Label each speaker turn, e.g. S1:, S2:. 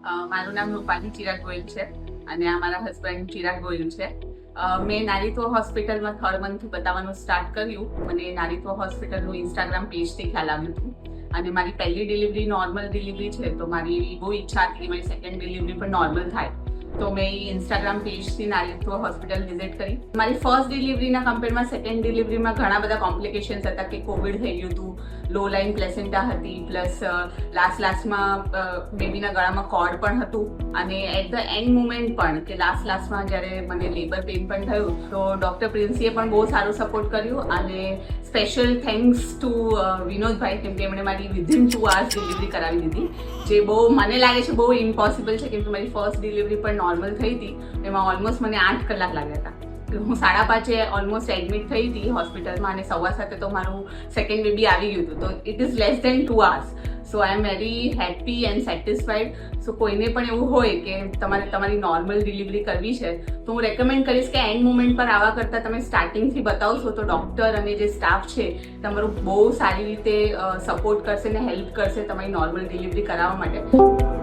S1: મારું નામ રૂપાલી ચિરાગ ગોયલ છે અને આ મારા હસબન્ડ ચિરાગ ગોયલ છે. મેં નારીત્વ હોસ્પિટલમાં 3rd મંથથી બતાવવાનું સ્ટાર્ટ કર્યું. મને નારીત્વ હોસ્પિટલનું ઇન્સ્ટાગ્રામ પેજથી ખ્યાલ આવ્યું હતું અને મારી પહેલી ડિલિવરી નોર્મલ ડિલિવરી છે, તો મારી બહુ ઈચ્છા હતી કે મારી સેકન્ડ ડિલિવરી પણ નોર્મલ થાય. તો મેં ઇન્સ્ટાગ્રામ પેજથી નારીત્વ હોસ્પિટલ વિઝિટ કરી. મારી ફર્સ્ટ ડિલિવરીના કમ્પેરમાં સેકન્ડ ડિલિવરીમાં ઘણા બધા કોમ્પ્લિકેશન્સ હતા કે કોવિડ થઈ ગયું હતું, લો લાઇન પ્લેસેન્ટા હતી, પ્લસ લાસ્ટમાં બેબીના ગળામાં કોર્ડ પણ હતું અને એટ ધ એન્ડ મુમેન્ટ પણ કે લાસ્ટમાં જ્યારે મને લેબર પેઇન પણ થયું તો ડૉક્ટર પ્રિન્સીએ પણ બહુ સારું સપોર્ટ કર્યું અને સ્પેશિયલ થેન્ક્સ ટુ વિનોદભાઈ, કેમ કે એમણે મારી વિધિન 2 hours ડિલિવરી કરાવી દીધી, જે બહુ મને લાગે છે બહુ ઇમ્પોસિબલ છે, કેમ કે મારી ફર્સ્ટ ડિલિવરી પણ નોર્મલ થઈ હતી. એમાં ઓલમોસ્ટ મને 8 કલાક લાગ્યા હતા. હું 5:30 ઓલમોસ્ટ એડમિટ થઈ હતી હોસ્પિટલમાં અને 7:15 તો મારું સેકન્ડ બેબી આવી ગયું હતું. તો it is less than 2 hours. So I am very happy and satisfied. So કોઈને પણ એવું હોય કે તમારે તમારી નોર્મલ ડિલિવરી કરવી છે તો હું રેકમેન્ડ કરીશ કે એન્ડ મોમેન્ટ પર આવા કરતાં તમે સ્ટાર્ટિંગથી બતાવશો તો ડૉક્ટર અને જે સ્ટાફ છે તમારું બહુ સારી રીતે સપોર્ટ કરશે અને હેલ્પ કરશે તમારી નોર્મલ ડિલિવરી કરાવવા માટે.